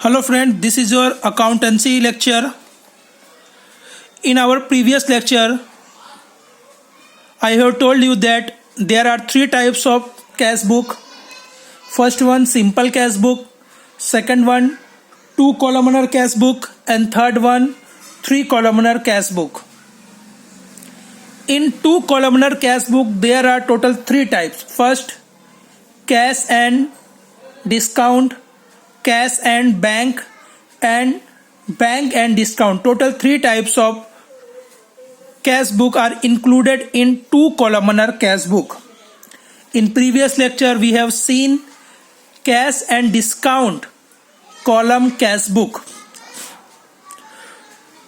Hello friend, this is your accountancy lecture. In our previous lecture, I have told you that there are three types of cash book. First one, simple cash book. Second one, two columnar cash book. And third one, three columnar cash book. In two columnar cash book, there are total three types. First, cash and discount, cash and bank and discount. Total three types of cash book are included in two columnar cash book. In previous lecture we have seen cash and discount column cash book.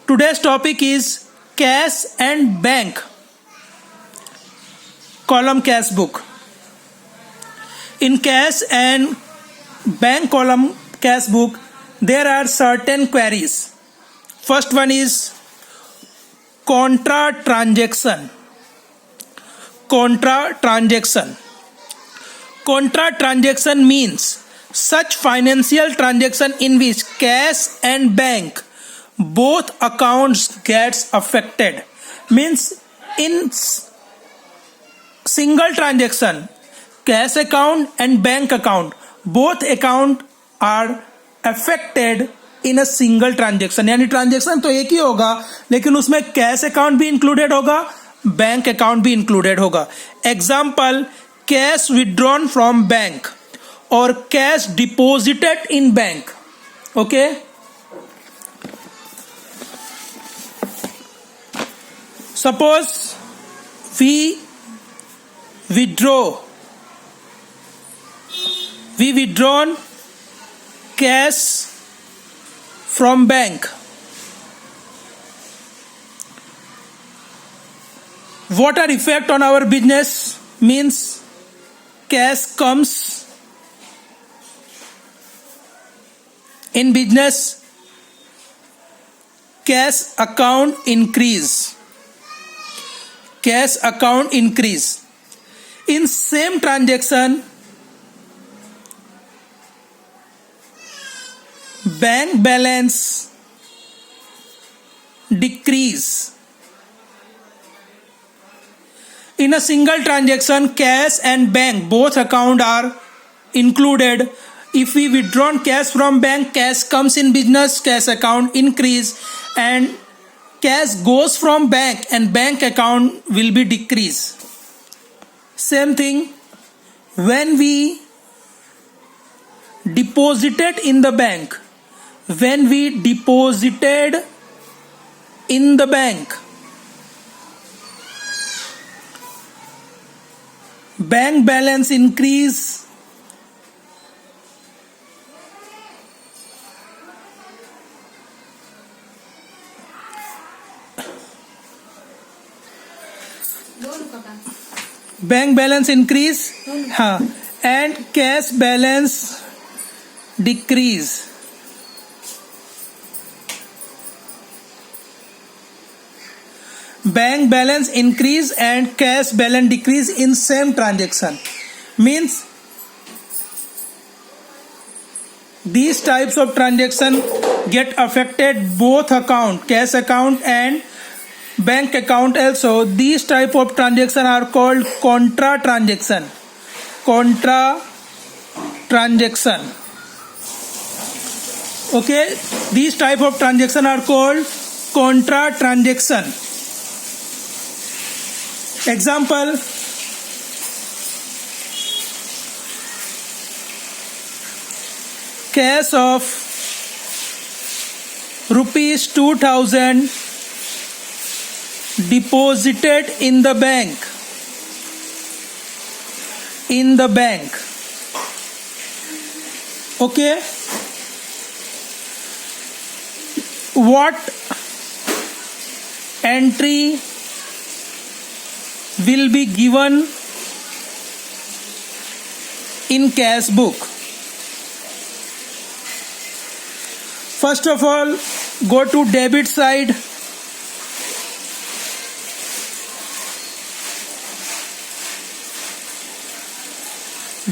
Today's topic is cash and bank column cash book. In cash and bank column cash book, there are certain queries. First one is contra transaction. Contra transaction. Contra transaction means such financial transaction in which cash and bank both accounts gets affected. Means in single transaction, cash account and bank account, both account are affected in a single transaction. यानी transaction तो एक ही होगा लेकिन उसमें cash account भी included होगा, bank account भी इंक्लूडेड होगा. Example, cash withdrawn from bank और cash deposited in bank. Okay, suppose we withdrawn cash from bank. What are effect on our business? Means cash comes in business, cash account increase. Cash account increase. In same transaction, bank balance decrease. In a single transaction, cash and bank both account are included. If we withdraw cash from bank, cash comes in business, cash account increase, and cash goes from bank and bank account will be decrease. Same thing when we deposited in the bank. When we deposited in the bank, bank balance increase. Bank balance increase, and cash balance decrease. Bank balance increase and cash balance decrease in same transaction. Means these types of transaction get affected both account, cash account and bank account also. These type of transaction are called contra transaction. Contra transaction. Okay, these type of transaction are called contra transaction. Example, cash of rupees 2000 deposited in the bank. Okay, what entry will be given in cash book? First of all, go to debit side.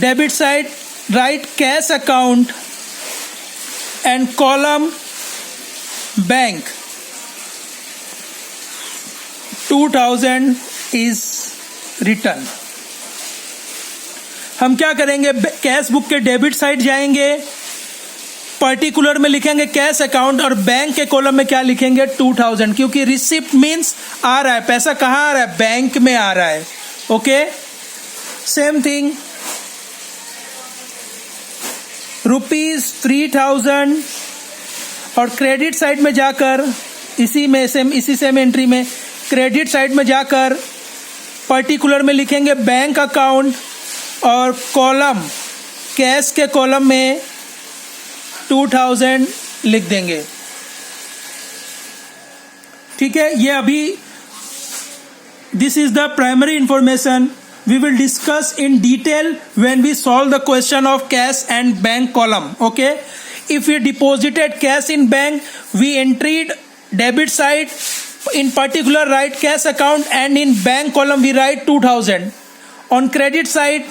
Debit side, write cash account and column bank 2000 is written. हम क्या करेंगे, cash book के debit side जाएंगे, particular में लिखेंगे cash account और bank के column में क्या लिखेंगे 2000, क्योंकि रिसिप्ट मीन्स आ रहा है, पैसा कहाँ आ रहा है, बैंक में आ रहा है. ओके, सेम थिंग ₹3000 और क्रेडिट साइड में जाकर इसी सेम एंट्री में क्रेडिट साइड में जाकर पर्टिकुलर में लिखेंगे बैंक अकाउंट और कॉलम कैश के कॉलम में 2000 लिख देंगे. ठीक है, ये अभी this is the primary information. We will discuss in detail when we solve the question of cash and bank column. Okay, if we deposited cash in bank, we entered debit side, in particular write cash account, and in bank column we write 2000. On credit side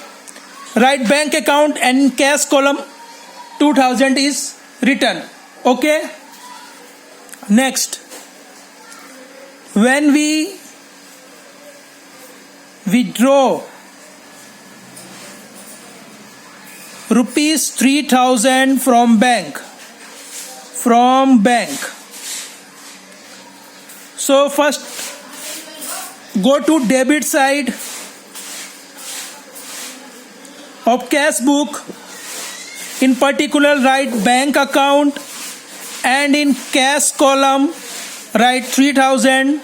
write bank account and in cash column 2000 is written. Okay, next, when we withdraw ₹3000 from bank. So first go to debit side of cash book, in particular write bank account and in cash column write 3000.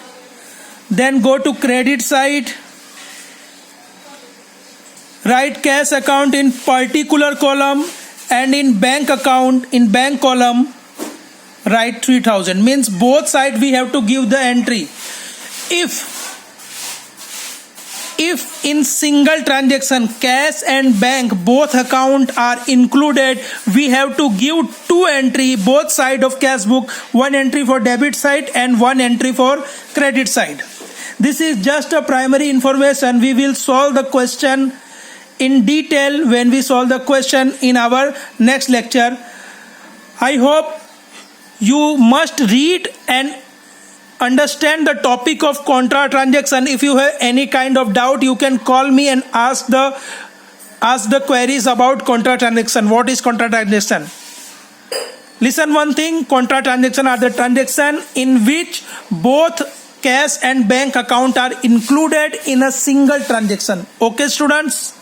Then go to credit side, write cash account in particular column and in bank account in bank column write 3000. Means both side we have to give the entry. If in single transaction cash and bank both account are included, we have to give two entry both side of cash book, one entry for debit side and one entry for credit side. This is just a primary information. We will solve the question in detail when we solve the question in our next lecture. I hope you must read and understand the topic of contra transaction. If you have any kind of doubt, you can call me and ask the queries about contra transaction. What is contra transaction? Listen one thing, contra transaction are the transaction in which both cash and bank account are included in a single transaction. Okay students?